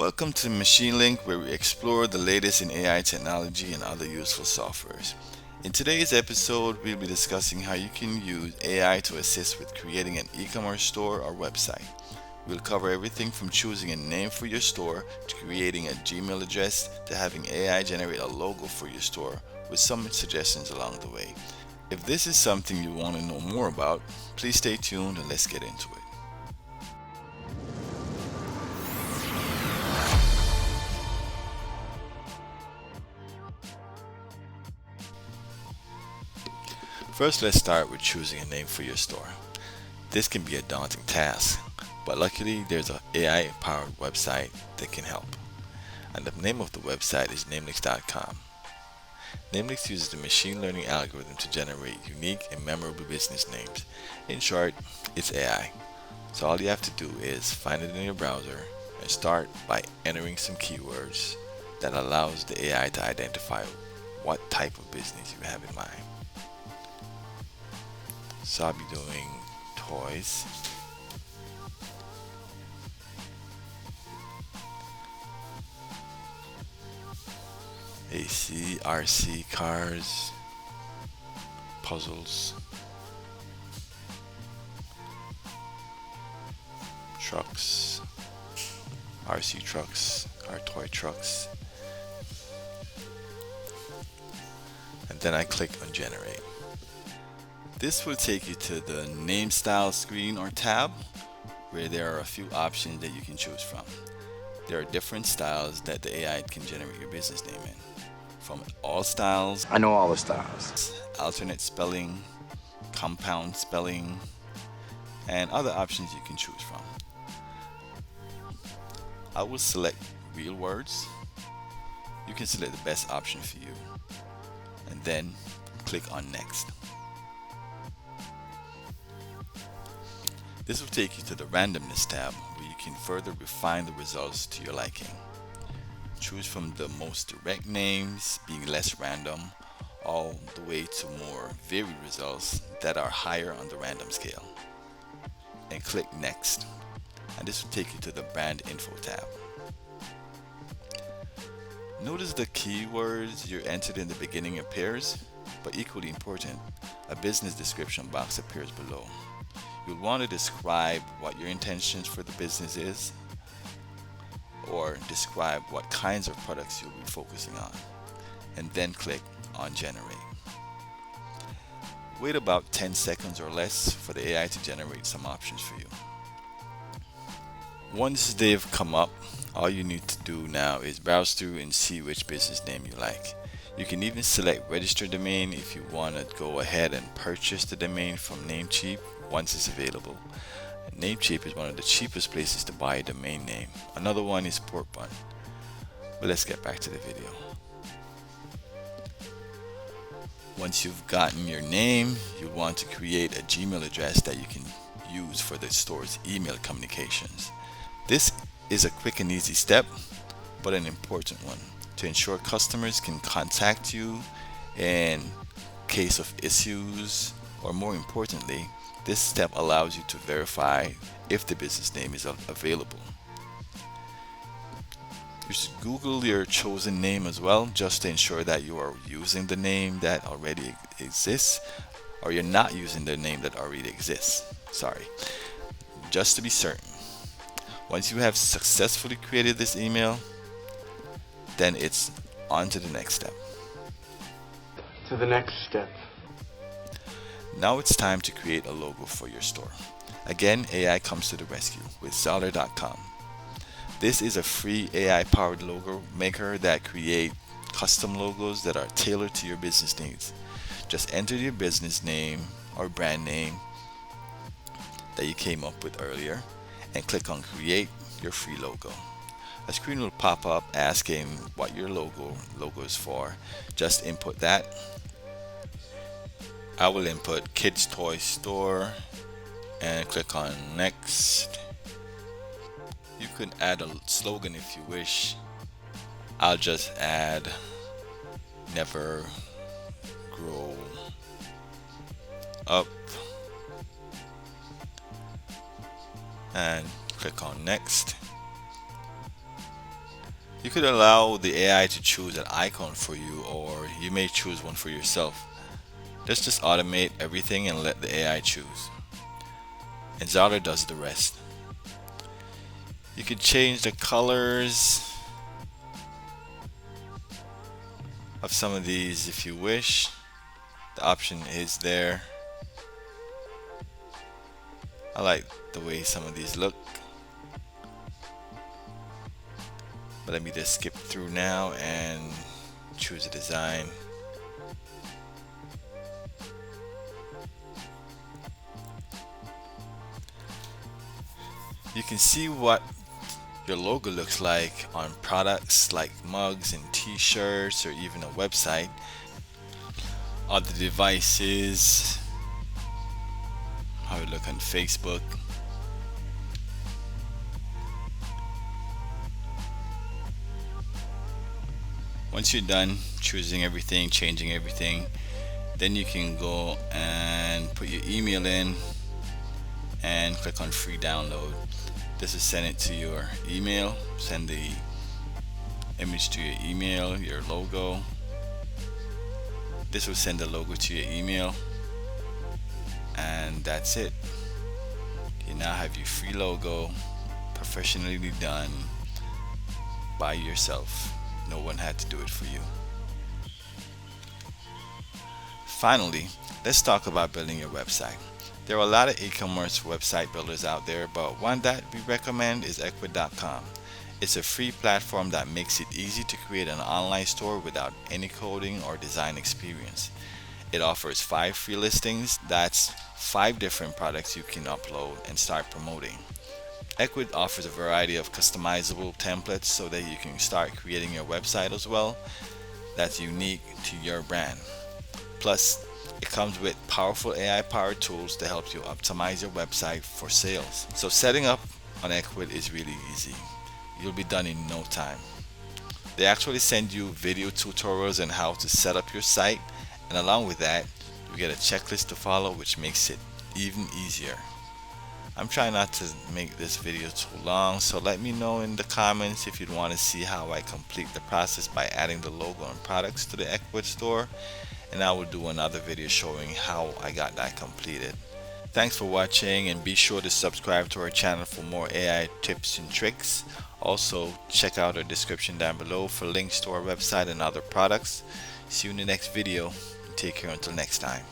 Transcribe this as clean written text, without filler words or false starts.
Welcome to Machine Link, where we explore the latest in AI technology and other useful softwares. In today's episode, we'll be discussing how you can use AI to assist with creating an e-commerce store or website. We'll cover everything from choosing a name for your store to creating a Gmail address to having AI generate a logo for your store with some suggestions along the way. If this is something you want to know more about, please stay tuned and let's get into it. First, let's start with choosing a name for your store. This can be a daunting task, but luckily there's an AI-powered website that can help. And the name of the website is namelix.com. Namelix uses the machine learning algorithm to generate unique and memorable business names. In short, it's AI. So all you have to do is find it in your browser and start by entering some keywords that allows the AI to identify what type of business you have in mind. So I'll be doing toys, AC, RC, cars, puzzles, trucks, RC trucks, car toy trucks, and then I click on generate. This will take you to the name style screen or tab where there are a few options that you can choose from. There are different styles that the AI can generate your business name in, from all styles, I know all the styles. alternate spelling, compound spelling, and other options you can choose from. I will select real words. You can select the best option for you and then click on next. This will take you to the randomness tab where you can further refine the results to your liking. Choose from the most direct names, being less random, all the way to more varied results that are higher on the random scale. And click next. And this will take you to the brand info tab. Notice the keywords you entered in the beginning appears, but equally important, a business description box appears below. You'll want to describe what your intentions for the business is, or describe what kinds of products you'll be focusing on, and then click on generate. Wait about 10 seconds or less for the AI to generate some options for you. Once they've come up, all you need to do now is browse through and see which business name you like. You can even select register domain if you want to go ahead and purchase the domain from Namecheap once it's available. Namecheap is one of the cheapest places to buy a domain name. Another one is Portbun. But let's get back to the video. Once you've gotten your name, you'll want to create a Gmail address that you can use for the store's email communications. This is a quick and easy step, but an important one to ensure customers can contact you in case of issues, or more importantly, this step allows you to verify if the business name is available. You should Google your chosen name as well, just to ensure that you are using the name that already exists, or you're not using the name that already exists. Sorry. Just to be certain. Once you have successfully created this email, then it's on to the next step. To the next step. Now it's time to create a logo for your store. Again, AI comes to the rescue with Zoller.com. This is a free AI-powered logo maker that creates custom logos that are tailored to your business needs. Just enter your business name or brand name that you came up with earlier and click on create your free logo. A screen will pop up asking what your logo is for. Just input that. I will input kids toy store and click on next. You could add a slogan if you wish. I'll just add never grow up and click on next. You could allow the AI to choose an icon for you, or you may choose one for yourself. Let's just automate everything and let the AI choose. And Zara does the rest. You could change the colors of some of these if you wish. The option is there. I like the way some of these look. But let me just skip through now and choose a design. You can see what your logo looks like on products like mugs and t-shirts or even a website. Other devices, how it look on Facebook. Once you're done choosing everything, changing everything, then you can go and put your email in and click on free download. This will send it to your email. Send the image to your email, your logo. This will send the logo to your email, and that's it. You now have your free logo professionally done by yourself. No one had to do it for you. Finally, let's talk about building your website. There are a lot of e-commerce website builders out there, but one that we recommend is Ecwid.com. It's a free platform that makes it easy to create an online store without any coding or design experience. It offers 5 free listings. That's 5 different products you can upload and start promoting. Ecwid offers a variety of customizable templates so that you can start creating your website as well. That's unique to your brand. Plus, it comes with powerful AI powered tools to help you optimize your website for sales. So setting up on Ecwid is really easy. You'll be done in no time. They actually send you video tutorials on how to set up your site, and along with that, you get a checklist to follow, which makes it even easier. I'm trying not to make this video too long, so let me know in the comments if you'd want to see how I complete the process by adding the logo and products to the Ecwid store, and I will do another video showing how I got that completed. Thanks for watching, and be sure to subscribe to our channel for more AI tips and tricks. Also, check out our description down below for links to our website and other products. See you in the next video. Take care until next time.